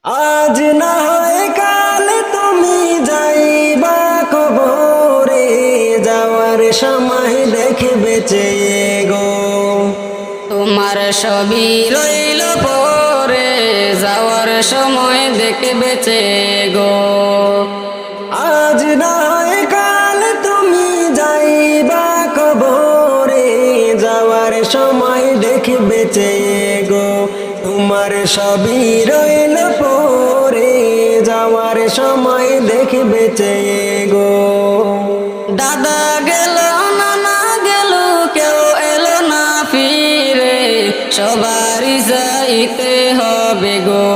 আজ না হয় কাল তুমি যাইবা কবরে, যাওয়ার সময় দেখবে চেয়ে গো। তোমার সবই রইল পরে, যাওয়ার সময় দেখবে চেয়ে গো। আজ না হয় কাল তুমি যাইবা কবরে, যাওয়ার সময় দেখবে চেয়ে গো। তোমার সবই রইল পরে, যাওয়ার সময় দেখবে চেয়ে গো। দাদা গেল নানা গেল, কেউ এলো না ফিরে, সবারই যাইতে হবে গো।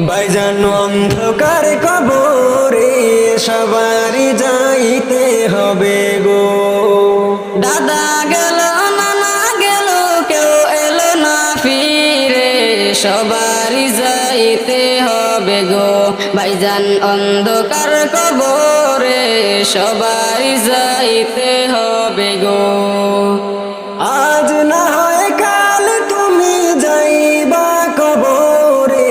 ভাইজান অন্ধকার কবরে, সবারই যাইতে হবে গো। দাদা গেল নানা গেল, কেউ এলো না ফিরে, সবারই যাইতে হবে গো। ভাইজান অন্ধকার কবরে, সবারই যাইতে হবে গো। আজ না হয় কাল তুমি যাইবা কবরে,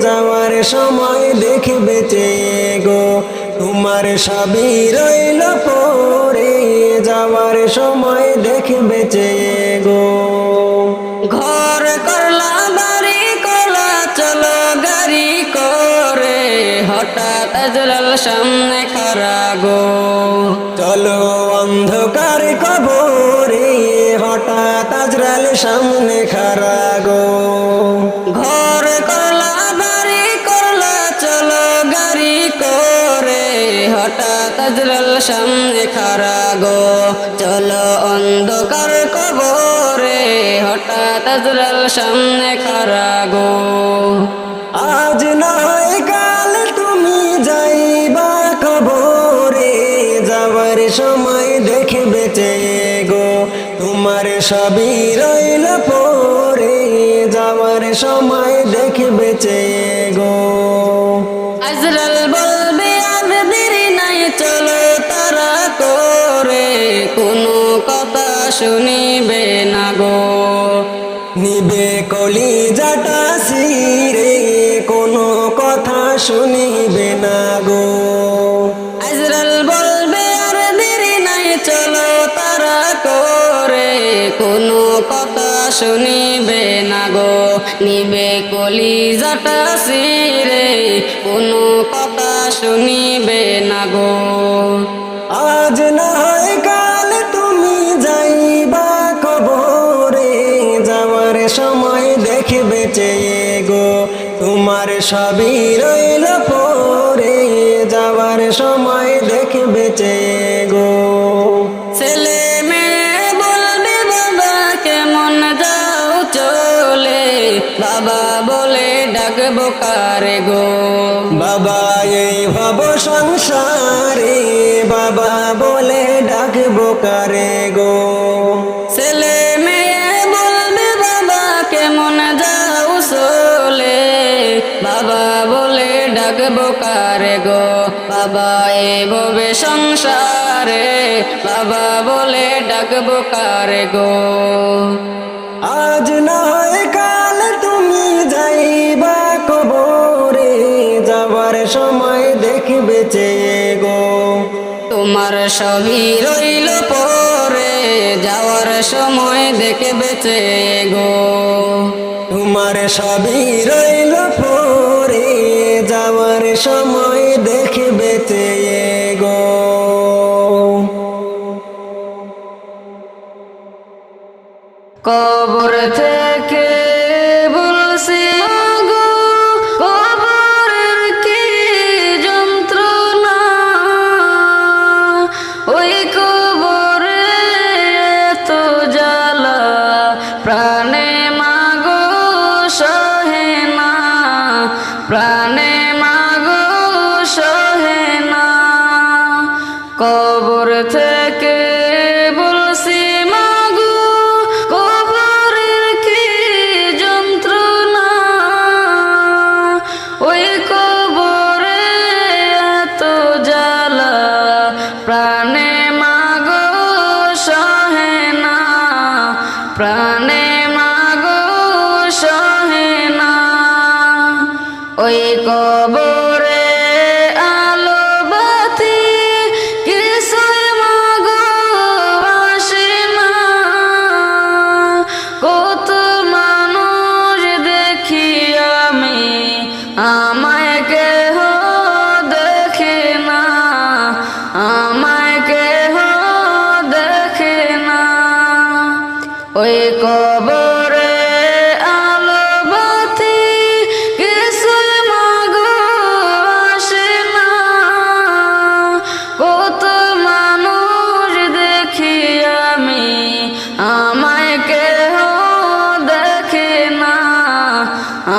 যাওয়ার সময় দেখবে চেয়ে গো। তোমার সবই রইল পরে, যাওয়ার সময় দেখবে চেয়ে গো। ঘর করলা বাড়ি করলা, চলো গাড়ি করে, হঠাৎ আজরাল সামনে খাড়া গো। চলো অন্ধকার কবরে, হঠাৎ আজরাল সামনে খাড়া গো। ঘর করলা বাড়ি করলা, চলো গাড়ি করে, হঠাৎ আজরাল সামনে খাড়া গো। চলো অন্ধকার কবরে, হঠাৎ আজরাল সামনে খাড়া গো। আজ না হয় কাল তুমি যাইবা কবরে, যাওয়ার সময় দেখবে চেয়ে গো। তোমার সবই রইল পরে, যাওয়ার সময় দেখবে চেয়ে গো। আজরাল বলবে আর দেরি নাই, চলো তারা করে, কোনো কথা শুনিবে না গো। নিবে কলিজাটা ছিঁড়ে, কোনো কথা শুনিবে না গো। আজরাল বলবে আর দেরি নাই, চলো তারা করে, কোনো কথা শুনিবে না গো। নিবে কলিজাটা ছিঁড়ে, কোনো কথা শুনিবে না গো। আজ না হয় কাল তুমি যাইবা কবরে, যাওয়ার সময় দেখবে চেয়ে গো। তোমার সবই রইল পরে, যাওয়ার সময় দেখবে চেয়ে গো। ছেলে মেয়ে বলবে বাবা কেমন যাও চলে, বাবা বলে ডাকবো কারে গো। বাবা এই ভব সংসারে, বাবা বলে ডাকবো কারে গো। ছেলে মেয়ে বলবে বাবা কেমন যাও চলে, বাবা বলে ডাকবো কারে গো। বাবা এ ববে সংসারে, বাবা বলে ডাকবো কারে গো। আজ না হয় কাল তুমি যাইবা কবরে, যাবার সময় দেখবে চেয়ে গো। তোমার সবই রইল পরে, যাওয়ার সময় দেখবে চেয়ে গো। তোমার সবই রইল পরে, যাওয়ার সময় দেখবে চেয়ে গো। কবর থেকে বলছি গো, কবরের কি যন্ত্রণা, ওই কবরে এত জ্বালা, প্রাণে মাগো সহে না, প্রাণে মাগো সহে না। কবর থেকে বলছি মাগো, কবরের কি যন্ত্রণা, ওই কবরে এত জ্বালা, প্রাণে মাগো সহে না, প্রাণে মাগো সহে না। ওই ওই কবরে আলো বাতি কিছুই মাগো আসে না, কত মানুষ দেখি আমি আমায় কেহ দেখে না, আমায় কেহ দেখে না। ওই কবরে আলো বাতি কিছুই মাগো আসে না, কত মানুষ দেখি আমি আমায় কেহ দেখে না,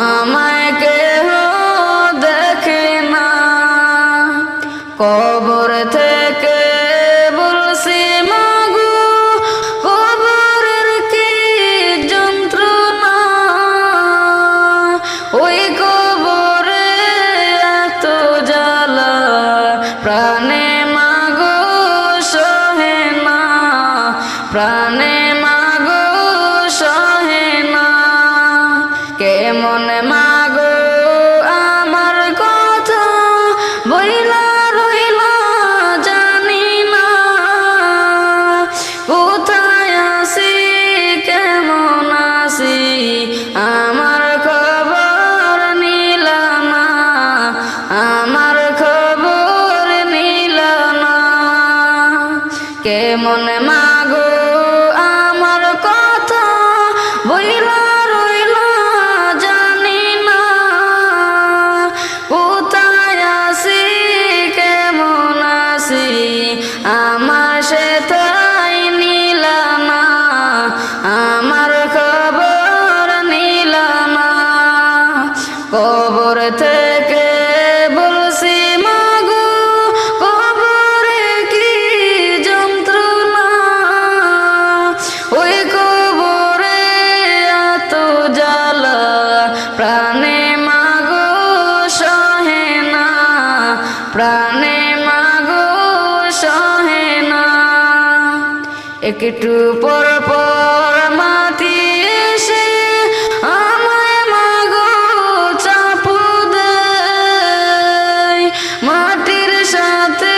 আমায় কেহ দেখে না। কবর থেকে বলছি মাগো কবরের কি যন্ত্রণা, ওই কবরে এত জ্বালা প্রাণে মাগো সহে না, প্রাণে মাগো সহে না। কেমন মাগো আমার কথা বইলা রইলা জানি না, কোথায় আছি কেমন আছি আমার খবর নিলা না, আমার খবর নিলা না। কেমন মাগো আমার কথা বইলা রইলা জানি না, কোথায় আছি কেমন আছি আমার সেটাই নিলা না, আমার খবর নিলা না। কবর থেকে বলছি মাগো কবরে কি যন্ত্রণা, ওই কবরে এত জ্বালা প্রাণে মাগো সহে না, প্রাণে মাগো সহে না। একটু পর পর মাটি এসে আমায় মাগো চাপু দেয়, মাটির সাথে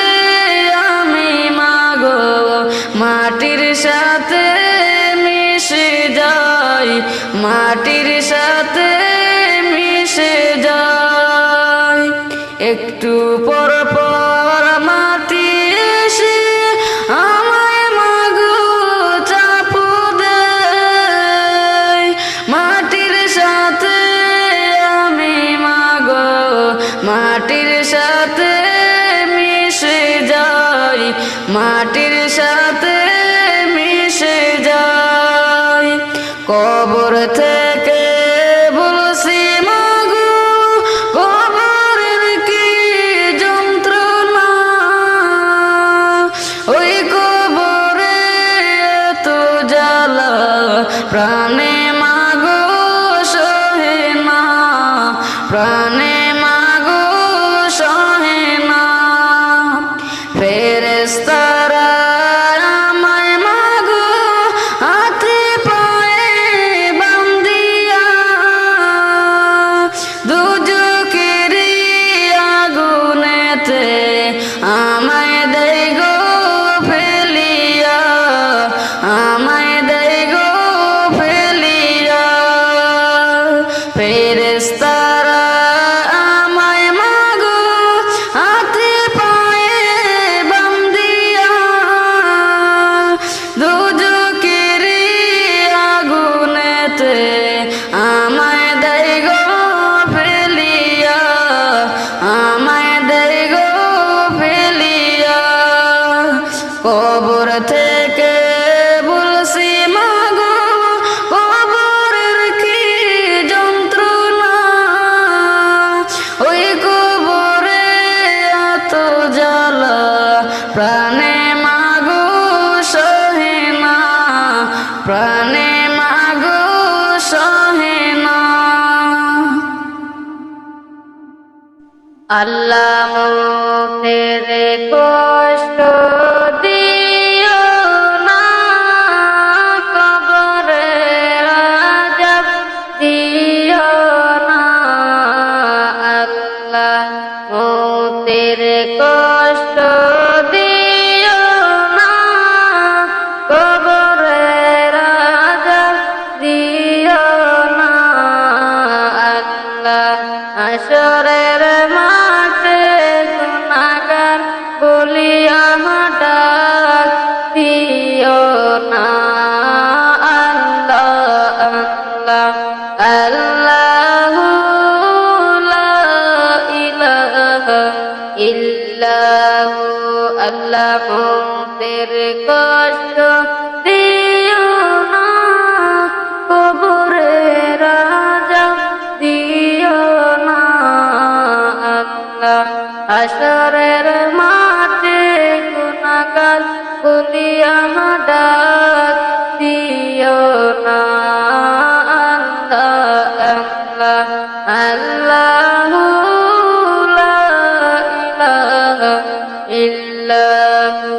আমি মাগো মাটির সাথে মিশে যাই, মাটির সাথে মিশে যাই। একটু পর পর মাটি এসে আমায় মাগো চাপু দেয়, মাটির সাথে আমি মাগো মাটির সাথে মিশে যাই, মাটির সাথে মিশে যাই। কবর থেকে বলছি মাগো কবরের কি যন্ত্রণা, ওই কবরে এত জ্বালা প্রাণে মাগো সহে না, প্রাণে মাগো সহে না। ফেরেশতারা আমায় মাগো হাতে পায়ে বান্ধিয়া দুজকের আগুনেতে আমায় দেয় গো ফেলিয়া, আমায় দেয় গো ফেলিয়া। ফেরেশতারা আমায় মাগো হাতে পায়ে বান্ধিয়া দুজকের আগুনেতে আমায় দেয় গো ফেলিয়া, আমায় দেয় গো ফেলিয়া। কবর থেকে বলছি মাগো কবরের কি যন্ত্রণা, ওই কবরে এত জ্বালা প্রাণে মাগো সহে না, প্রাণে মাগো সহে না। আল্লাহ মুক্তির কষ্ট দিও না, কবরের আযাব দিও না। মতের কষ্ট দিও না, কবরের আযাব দিও না। আল্লাহ হাসরের মাঠে গুনাহগার বলিয়া ডাক দিও না। আল্লাহ আল্লাহ আল্লাহু লা ইলাহা ইল্লাহু। আল্লাহ মতের কষ্ট দিও না, কবরের আযাব দিও না। আল্লাহ হাসরের মাঠে গুনাহগার বলিয়া ডাক দিও না। আল্লাহ আল্লাহু লা ইলাহা ইল্লাহু।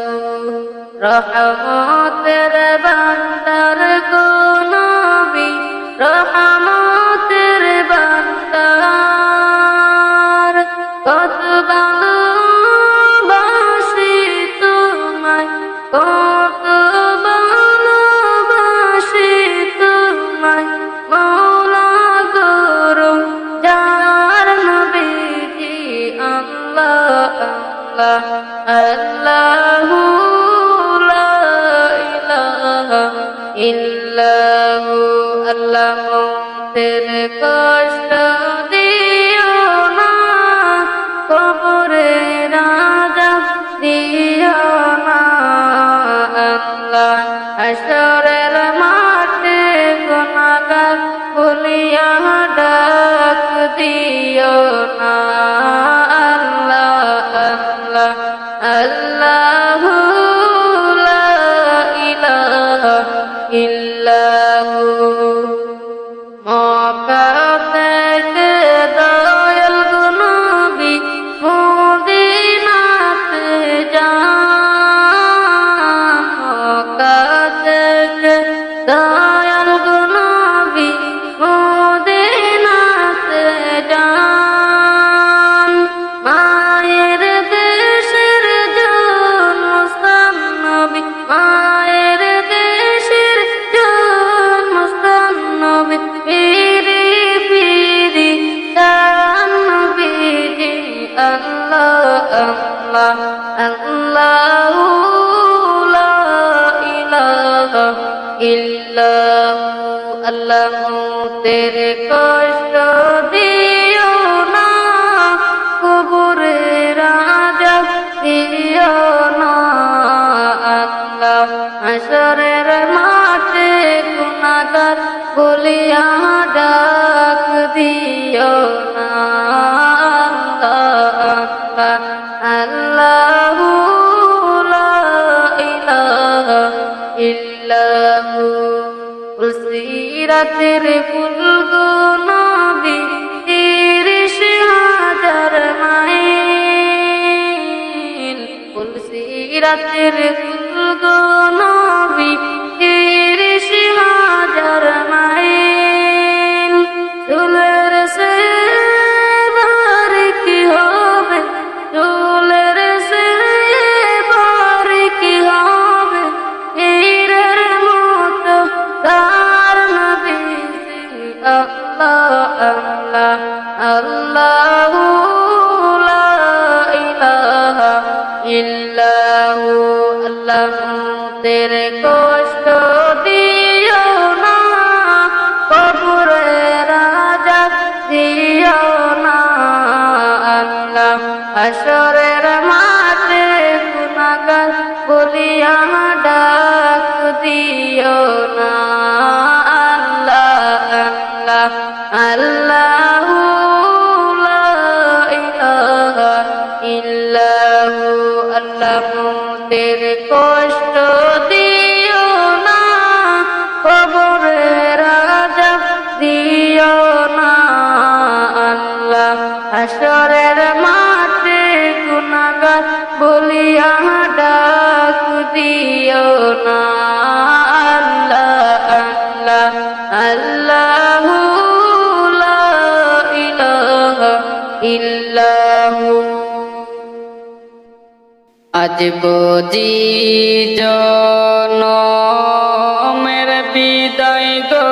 রহমতের বান্দার গো নবী, রহমতের বান্দার, কত ভালোবাসি তোমায়, কত ভালোবাসি তোমায় মওলা গো যার নবীজি। আল্লাহ আল্লাহ আল্লাহু লা ইলাহা ইল্লাহু। আল্লাহ মতের কষ্ট দিও না, কবরের আযাব দিও না। আল্লাহ হাসরের মাঠে গুনাহগার বলিয়া ডাক দিও না। আল্লাহ আল্লাহ আল্লাহু লা ইলাহা ইল্লাহু। মক্কা থেকে দয়াল গো নবী মদিনাতে যান, মক্কা থেকে দয়াল গো নবী মদিনাতে যান। মায়ের দেশের জন্মস্থান নবী, মায়ের দেশের জন্মস্থান নবী, ফিরি ফিরি তান নবীজি। আল্লাহ আল্লাহ আল্লাহু লা ইলাহা ইল্লাহু। আল্লাহ মতের কষ্ট দিও না, কবরের আযাব দিও না। আল্লাহ হাসরের মাঠে গুনাহগার বলিয়া ডাক দিও না। আল্লাহ আল্লাহু লা ইলাহা ইল্লাহু। সিরাতের ফুল গো নবী ৩০,০০০ মাইল, সিরাতের ফুল গো নবী ৩০,০০০ মাইল। চুলের সে বাড়ি কি হবে, চুলের সে বাড়ি কি হবে, হীরের মতো তার নবীজি। আল্লাহ আল্লাহ আল্লাহু লা ইলাহা ইল্লাহু। আল্লাহ মতের কষ্ট দিও না, কবরের আযাব দিও না। আল্লাহ হাসরের মাঠে গুনাহগার বলিয়া ডাক দিও না। আল্লাহ আল্লাহ আল্লাহু লা ইলাহা ইল্লাহু। আল্লাহ মতের কষ্ট দিও না, কবরের আযাব দিও না। আল্লাহ হাসরের মাঠে গুনাহগার বলিয়া ডাক দিও না। আল্লাহ আল্লাহ আল্লাহু লা ইলাহা ইল্লাহু। আজ বুঝি জনমের বিদায় গো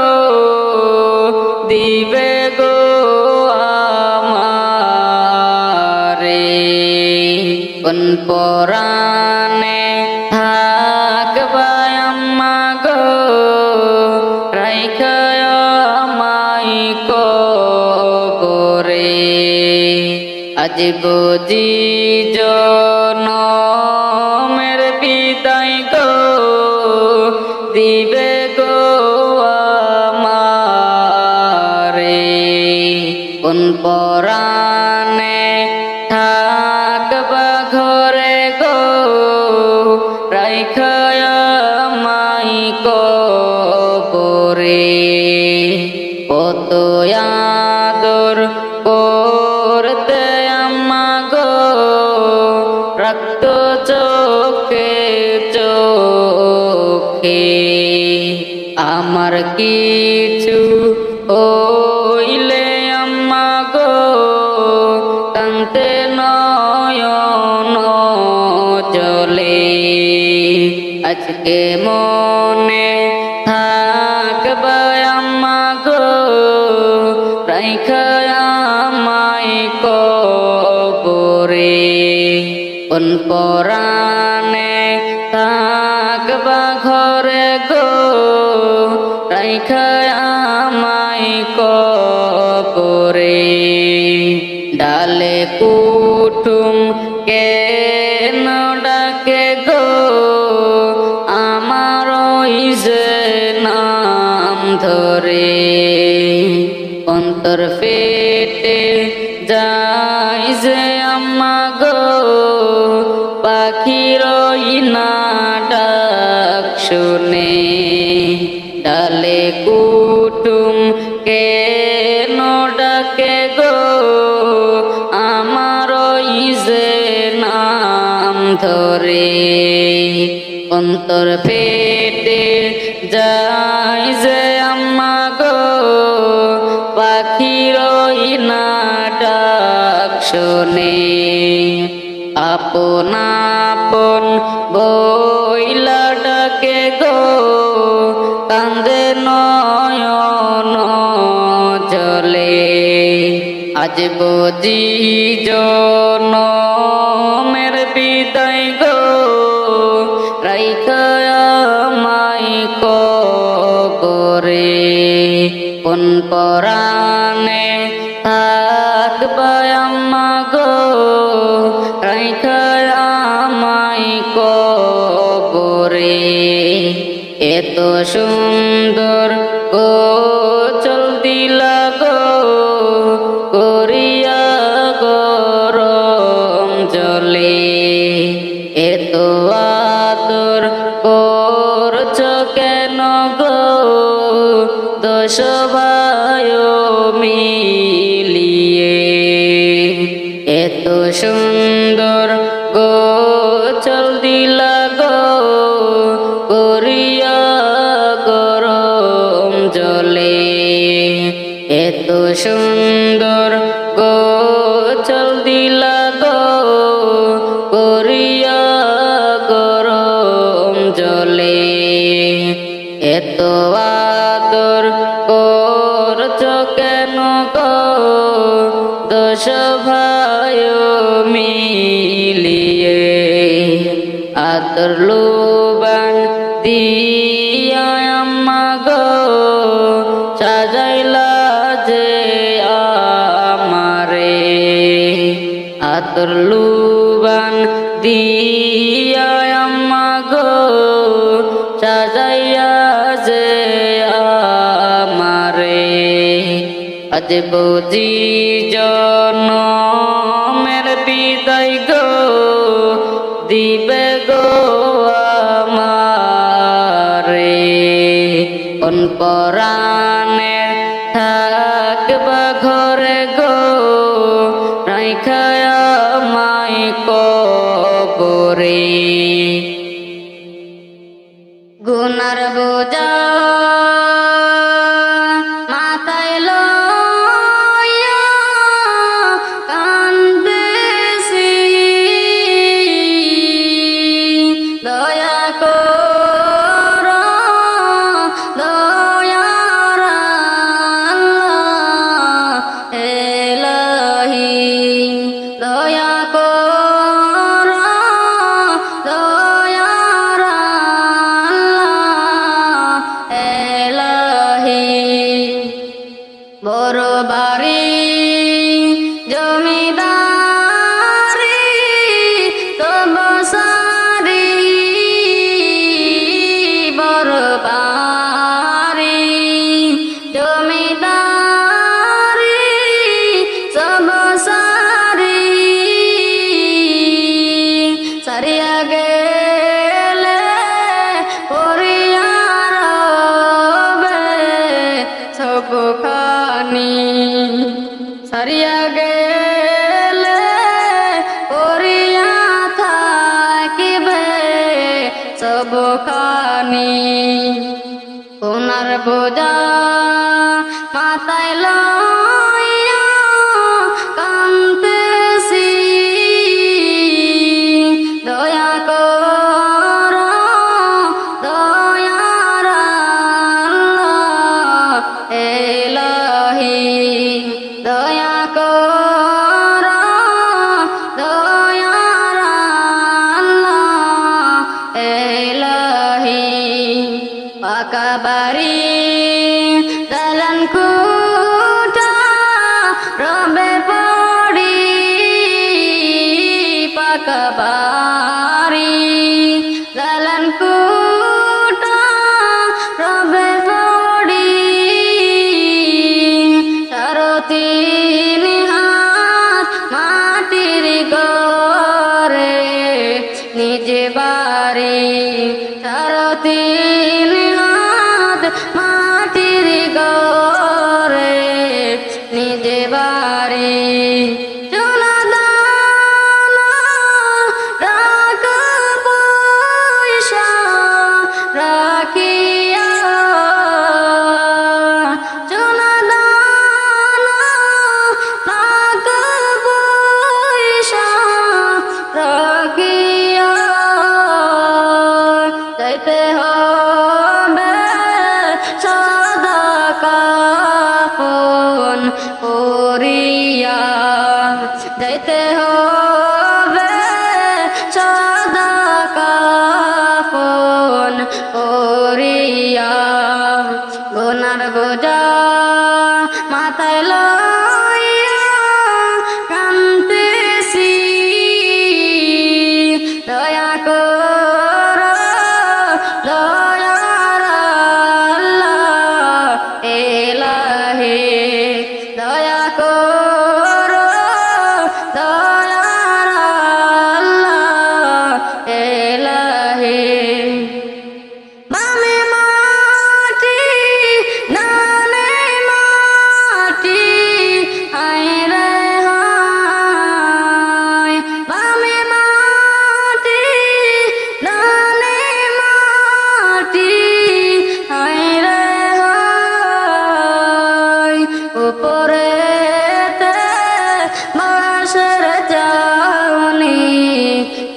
দিবে গো আমারে কোন পরাণে থাকবা আম্মা গো রাইখা আমায় কবরে আজ বুঝি জনমের বিদায় গো দিবে গো আমারে কোন পরাণে থাকবা ঘরে গো রাইখা আমায় কবরে কত আদর করতে আম্মা গো রক্ত চোখে চোখে আমার কিছু হইলে আম্মা গো কান্তে নয়ন জলে আজকে মনে থাকবা আম্মা গো রাইখা আমায় কবরে কোন পরাণে থাকবা ঘরে গো রাইখা আমায় কবরে ডালে কুটুম কেন ডাকে গো আমার যে নাম ধরে অন্তর ফেটে যাই যে আম্মা গো পাখির না ডাক শুনে ডালে কুটুম কেন ডাকে গো আমার যে নাম ধরে অন্তর ফেটে যাই যে আম্মা গো পাখির না ডাক শুনে আপন আপন বইলা ডাকে গো কান্দে নয়ন জলে আজ বুঝি জনমের বিদায় গো রাইখা আমায় কবরে কোন পরাণে থাকবা আম্মা গো রাইখা আমায় কবরে এত সুন্দর গোচল দিলা গো করিয়া গরম জলে এত আদর করছ কেন গো দোষ ভাই মিলিয়ে এত সুন্দর গোচল দিলা গো করিয়া গরম জলে এত সুন্দর গোচল দিলা গো করিয়া গরম জলে এত আদর করছ কেন গো দোষ ভাই মিলিয়ে আদর লোবান দিয়া আম্মা গো সাজাইলা যে আমারে আদর লোবান দিয়া আম্মা গো সাজাইয়া যে আমারে আজ বুঝি জনমের বিদায় গো দিবে গো আমারে কোন পরাণে থাকবা ঘরে গো রাইখা আমায় কবরে গুনার বোঝা মাথায় লইয়া কান্দেছি জমিদারি তব সারি বড় পারি জমিদারি তব সারি সারিয়া গেলে পরিয়ার সবখানি সারিয়া গেলে পরিয়া থাকিবে সবখানি ওনার বোঝা মাথায় লইয়া কান্দেছি দয়া কর দয়ার আল্লাহ এলাহি দয়া কর দয়ার আল্লাহ এলাহি পাকা বাড়ি দালান কোঠা রবে পড়ি পাকা বাড়ি দালান কোঠা রবে পড়ি সারো তিন হাত মাটির গরে নিজে বাড়ি সারো তিন হাত মাটির গরে নিজে বাড়ি সোনা দানা রাখ পয়সা রাখিয়া সোনা দানা রাখ পয়সা রাখিয়া যাইতে হবে সাদা কাফন পরিয়া যাইতে হবে সাদা কাফন পরিয়া গোনার বোঝা মাথায় লইয়া কান্দেছি দয়া কর দয়ার আল্লাহ এলাহি দয়া কর দয়ার আল্লাহ এলাহি বামে মাটি ডানে মাটি হায় রে হায় বামে মাটি ডানে মাটি হায় রে হায় উপরেতে বাঁশের চাউনি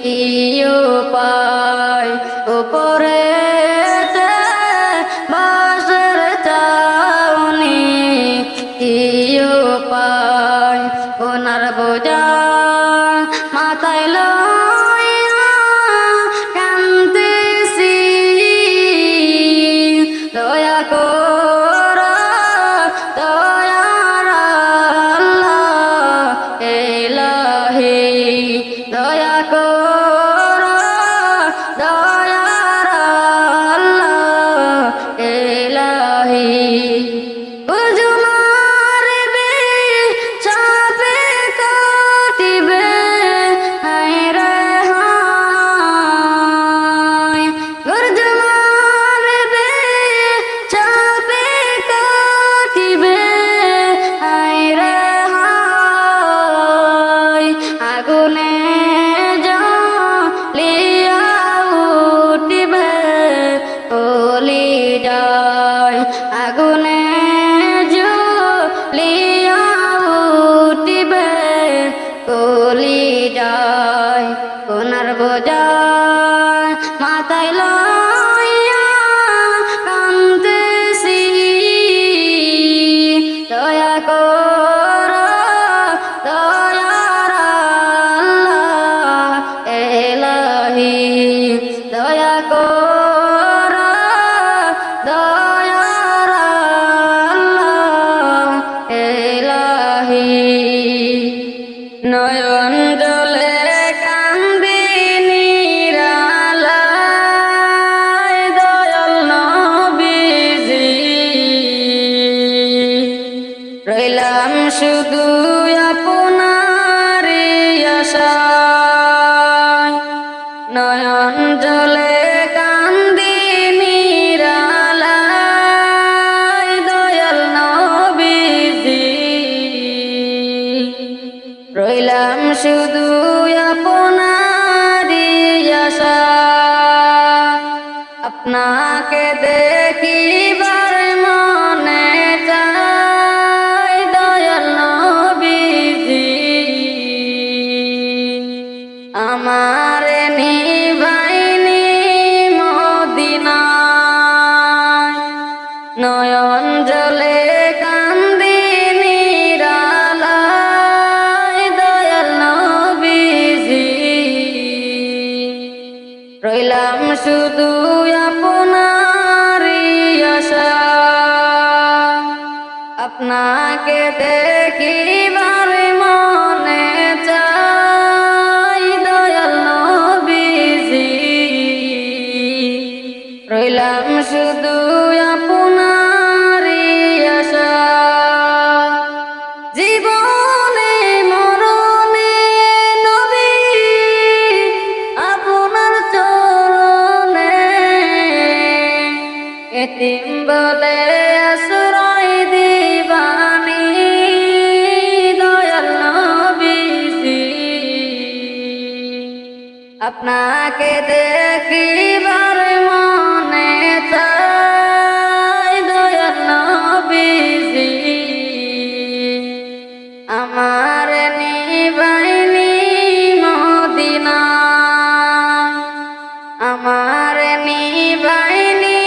কি উপায় উপরেতে বাঁশের চাউনি কি উপায় ওনার বোঝা মাথায় লইয়া কান্দেছি দয়া কর দয়ার আল্লাহ এলাহি দয়া কর দয়ার আল্লাহ এলাহি বুঝু মারবে চাপে কাটিবে হায় রে হায় বুঝু মারবে চাপে কাটিবে হায় রে হায় আগুনে জ্বলিয়া উঠিবে কলি যায় আগুনে জ্বলিয়া উঠিবে কলি যায় কোনার বোঝা মাথায় লইয়া কান্দেছি দয়া কর দয়ার আল্লাহ এলাহি দয়া কর দয়ার আল্লাহ এলাহি নয়ন জলে কান্দি নিরালায় দয়াল নবীজি রইলাম শুধু আপনারই আশায় নয়ন জলে কান্দি নিরালায় দয়াল নবীজি রইলাম শুধু আপনারই আশায় আপনাকে দেখিবার মনে চায় দয়াল নবীজি আমার নিভাইনি মদিনায় নয়ন জলে কান্দি নিরালায় দয়াল নবীজি রইলাম শুধু আপনারই আশায় আপনাকে দেখিবার মনে চাই দয়াল নবীজি রইলাম শুধু আপনারই আশায় জীবনে মরণে নবী আপনার চরণে এতিম বলে আশ্রয় দিবানি দয়াল নবীজি আপনাকে দেখিবার মনে চাই দয়াল নবীজি আমার নিবাইনি মদিনায় আমার নিবাইনি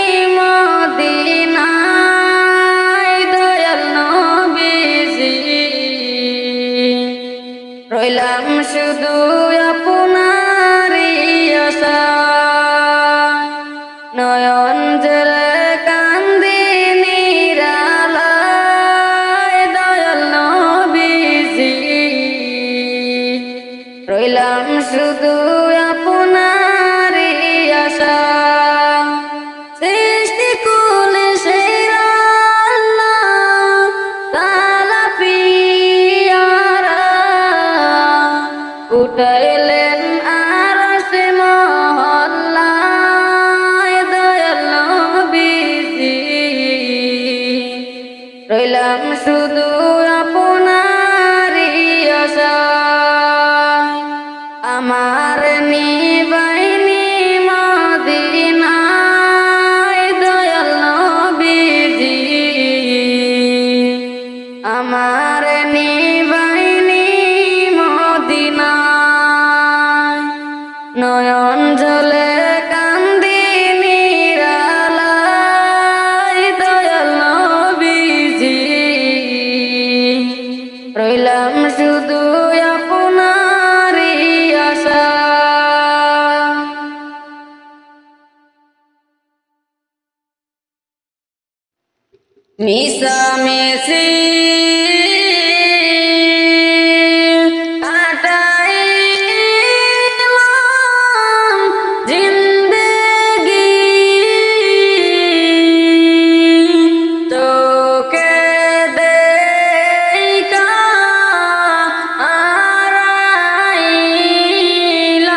মদিনায় দয়াল নবীজি রইলাম শুধু আপনারই আশায় নয়ন জলে কান্দি নিরালায় দয়াল নবীজি রইলাম শুধু আপনারই আশায় সৃষ্টি কুলে সেরা আল্লাহ তাআলা পিয়ারা উঠাইলেন আরশ মহল্লায় দয়াল নবীজি রইলাম শুধু আপনারই আশায় আমার নিবাইনি মদিনায় দয়াল নবীজি আমার নিবাইনি মদিনায় নয়ন জলে কান্দি নিরালায় দয়াল নবীজি রইলাম শুধু আপনারই আশায় মিশামিশি কাটাইলাম জিন্দেগি তোকে দেখা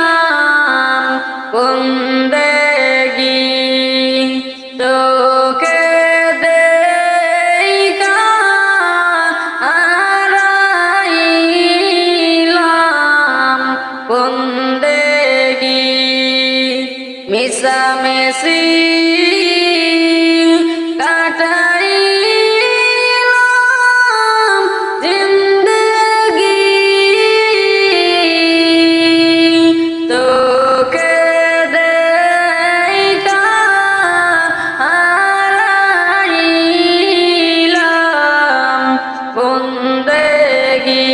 হারাইলাম বন্দেগি তোকে মিশামিশি কাটাইলাম জিন্দেগি তোকে দেখা হারাইলাম বন্দেগি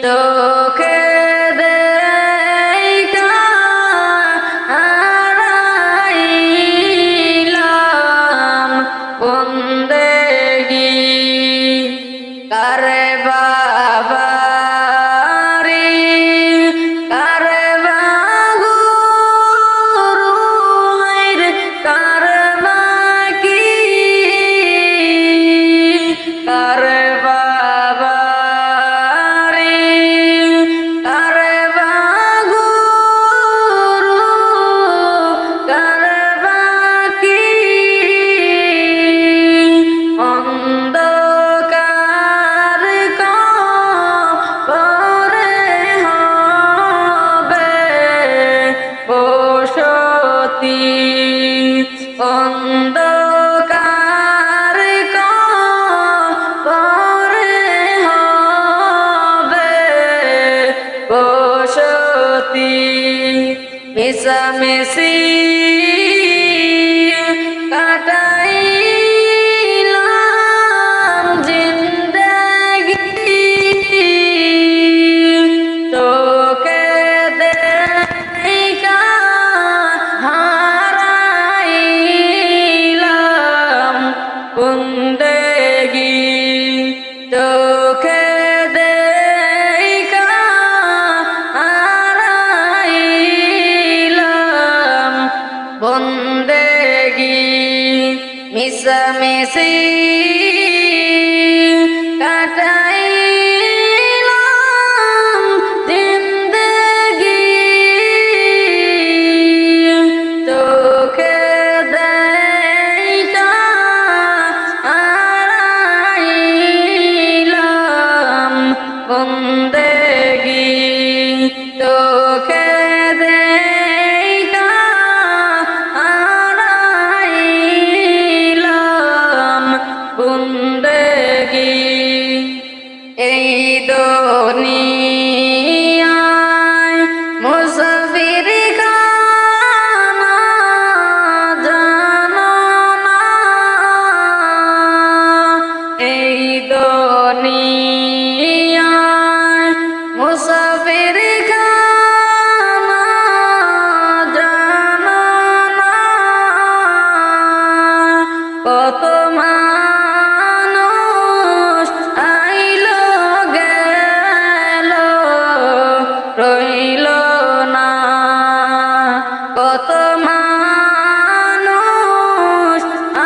তোকে দেখা হারাইলাম গতি মিশামিশি কাটাইলাম জিন্দেগি তোকে দেখা হারাইলাম বন্দেগি তোকে দেখা হারাইলাম বন্দেগি মিশামিশি কাটাইলাম জিন্দেগি তোকে দেখা হারাইলাম বন্দেগি তোকে দেখা হারাইলাম বন্দেগি এই দুনিয়ায় মুসাফির খানা জানো না এই দুনিয়ায় মুসাফির খানা জানো না কত মানুষ আইলো গেল রইল না কত মানুষ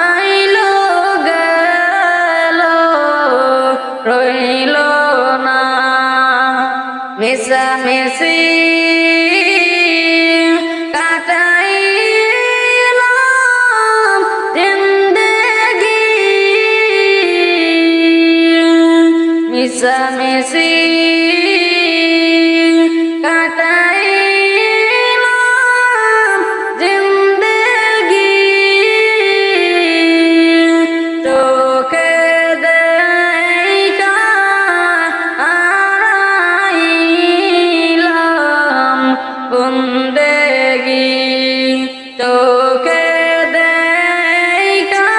আইলো গেল রইল না মিশামিশি কাটাইলাম জিন্দেগি মিশামিশি কাটাইলাম জিন্দেগি তোকে দেখা হারাইলাম বন্দেগি তোকে দেখা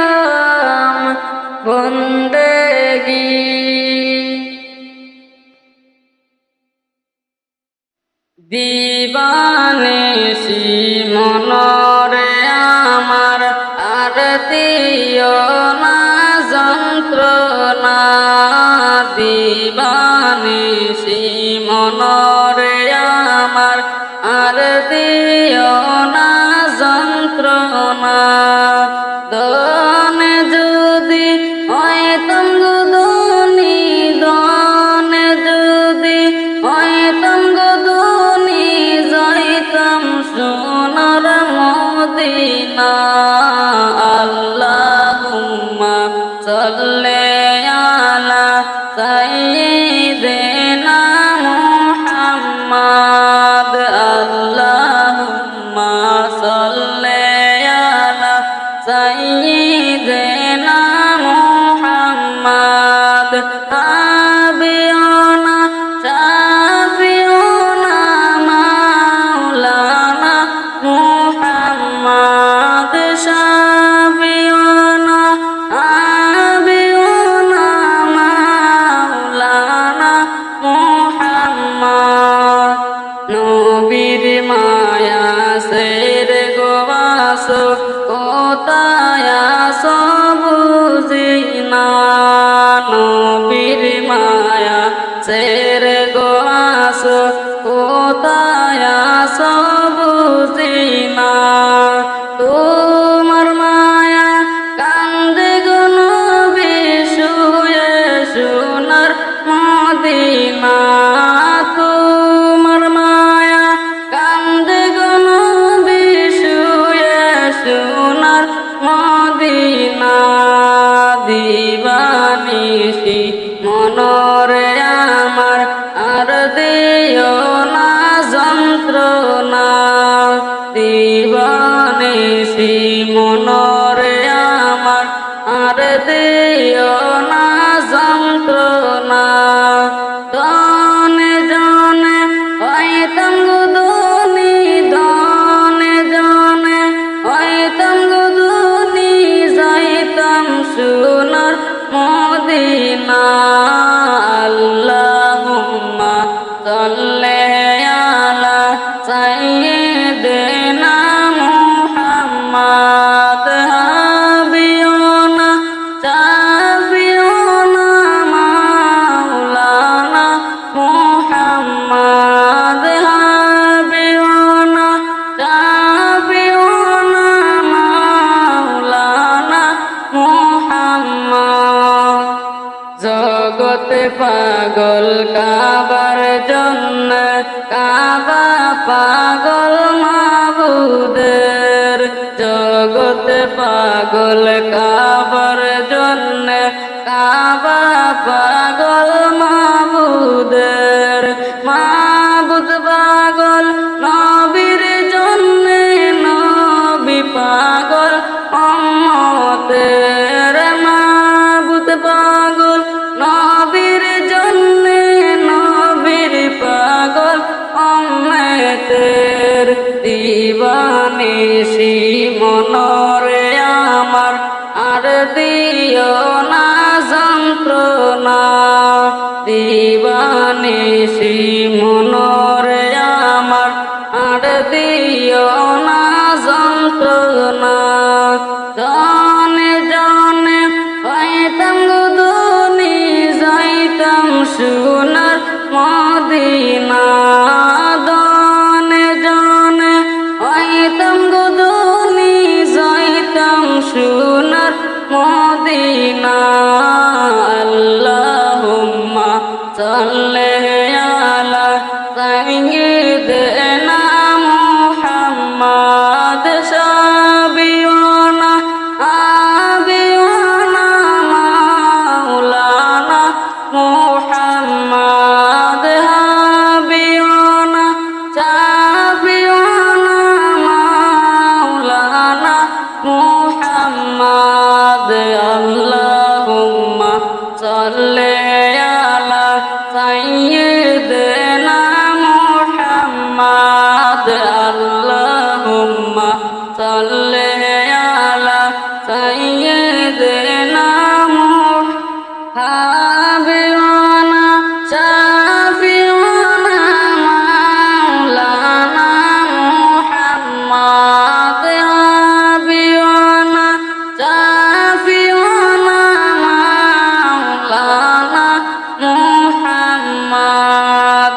হারাইলাম বন্দেগি দিবানিশি মনরে আমার আর দিও না যন্ত্রণা দিবানিশি মনরে আমার আর দিও না যন্ত্রণা দনে যদি হয়তম গুদুনি দনে যদি হয়তম গুদুনি যাইতাম সোনার মদিনা আল্লাহুম্মা সাল্লি আলা সাইয়্যিদিনা মুহাম্মাদ আল্লাহুম্মা সাল্লি আলা সাইয়্যিদিনা মুহাম্মাদ আবিয়ানা শাফিউনা মাওলানা মুহাম্মাদ শাফিউনা আবিয়ানা মাওলানা মুহাম্মাদ নবীর মায়া সের গোয়াস কোথায় সবুজিনা নবীর মায়া সের গোয়াস কোথায় সবুজিনা তোমার মায়া কান্দে গো নবী শুয়ে সোনার মদিনা তোমার মায়া কান্দে গো নবী শুয়ে সোনার মদিনা দিবানিশি মনরে আমার আর দিও না যন্ত্রণা দিবানিশি মনরে আমার আর দিও না যন্ত্রণা মদিনা আল্লাহুম্মা সাল্লি আলা সাইয়্যিদিনা মুহাম্মাদ হাবিবুনা শাফিউনা মাওলানা মুহাম্মাদ হাবিবুনা শাফিউনা মাওলানা মুহাম্মাদ জগতে পাগল কাবার জন্য কাবা পাগল মাবুদের জগতে পাগল কাবার জন্য কাবা পাগল মাবুদের মাবুদ পাগল নবীর জন্য নবী পাগল উম্মতের মাবুদ পাগল নবীর জন্য নবীর পাগল উম্মতের দিবানিশি মনরে আমার আর দিও না যন্ত্রণা দিবানিশি মনরে আমার আর দিও না যন্ত্রণা জনে জনে পাইতাম গুদুনি যাইতাম সোনার মদিনা দনে জনে পাইতাম গুদুনি যাইতাম সোনার মদিনা আল্লাহুম্মা সাল্লি আলা সাইয়্যিদিনা মুহাম্মাদ শাফিউনা হাবিবুনা মাওলানা মুহাম্মাদ হাবিবুনা শাফিউনা মাওলানা মুহাম্মাদ আল্লাহুম্মা সাল্লি আলা সাইয়্যিদিনা মুহাম্মাদ আল্লাহুম্মা সাল্লি আলা সাইয়্যিদিনা হাবিবুনা শাফিউনা মাওলানা মুহাম্মাদ হাবিবুনা শাফিউনা মাওলানা মুহাম্মাদ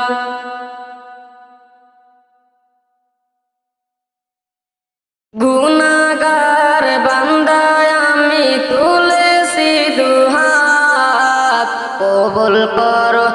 গুনাহগার বান্দায় আমি তুলেছি দুহাত কবুল করো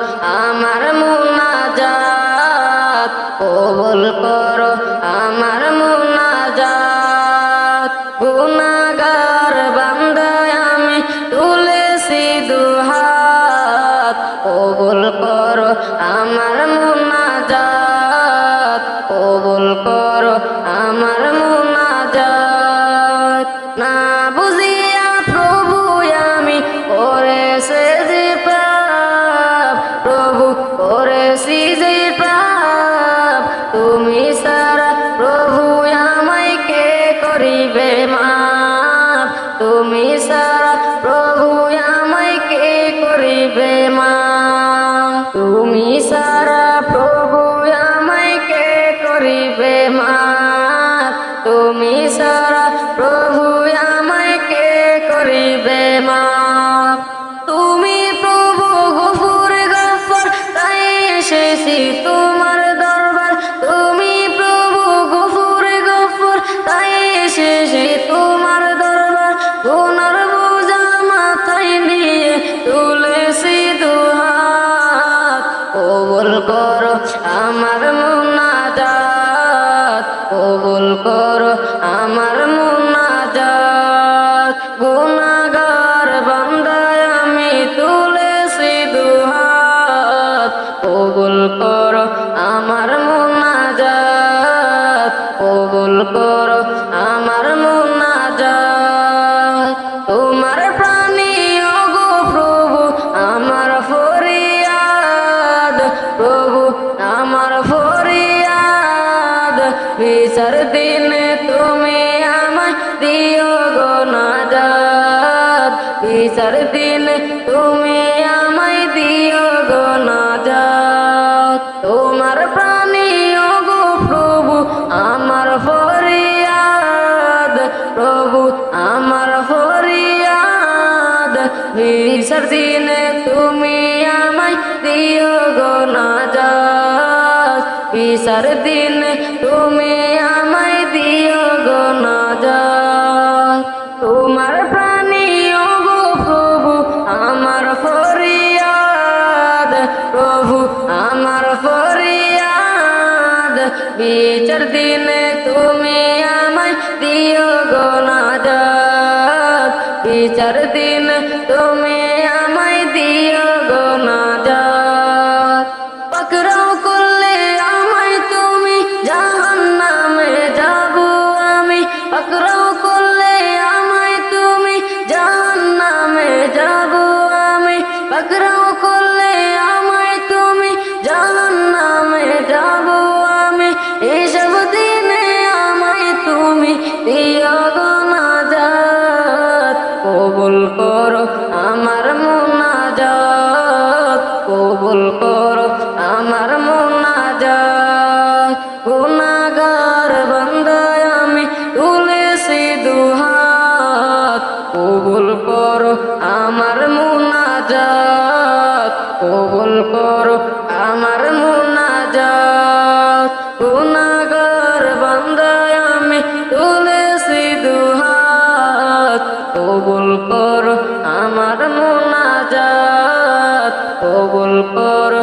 আমার মুনাজাত কবুল করো আমার মুনাজাত গুনাহগার বান্দায় আমি তুলেছি দুহাত কবুল করো আমার মুনাজাত কবুল করো আমার মুনাজাত না বুঝিয়া প্রভু আমি করেছি যে পাপ প্রভু করেছি যে পাপ তুমি সারা প্রভু আমায় কে করিবে মাপ তুমি সারা প্রভু আমায় কে করিবে মাপ তুমি সারা প্রভু আমায় কে করিবে মাপ তুমি সারা প্রভু আমায় কে করিবে মাপ তুমি প্রভু গফুর গফর তাই এসেছি তোমার দরবার তুমি প্রভু গফুর গফর তাই এসেছি তোমার দরবার গুনার বোঝা মাথায় নিয়ে তুলেছি দুহাত কবুল করো আমার মুনাজাত কবুল করো আমার মুনাজাত গুনাহগার বান্দায় আমি তুলেছি দুহাত কবুল করো আমার মুনাজাত কবুল করো আমার মুনাজাত তোমার প্রাণী ওগো প্রভু আমার ফরিয়াদ প্রভু আমার ফরিয়াদ বিচার দিনে তুমি আমায় দিও গো নাজাত বিচার দিনে তুমি বিচার দিন তুমি আমায় দিও গো নাজাত। তোমার প্রাণী ওগো প্রভু আমার ফরিয়াদ, প্রভু আমার ফরিয়াদ। বিচার দিনে তুমি আমায় দিও গো নাজাত, বিচার দিন তুমি আমায় দিও গো নাজাত। পাকড়াও করলে আমায় তুমি জাহান্নামে যাবো আমি, পাকড়াও করলে আমায় তুমি জাহান্নামে যাবো আমি, পাকড়াও করলে আমায় তুমি জাহান্নামে যাবো আমি। এইসব দিনে আমায় তুমি দিও গো নাজাত, কবুল করো আমার মুনাজাত, কবুল করো আমার মুনাজাত। গুনাহগার বান্দায় আমি তুলেছি দুহাত, কবুল করো আমার মুনাজাত, কবুল করো আমার মুনাজাত। গুনাহগার বান্দায় আমি তুলেছি দুহাত, কবুল করো আমার মুনাজাত, কবুল করো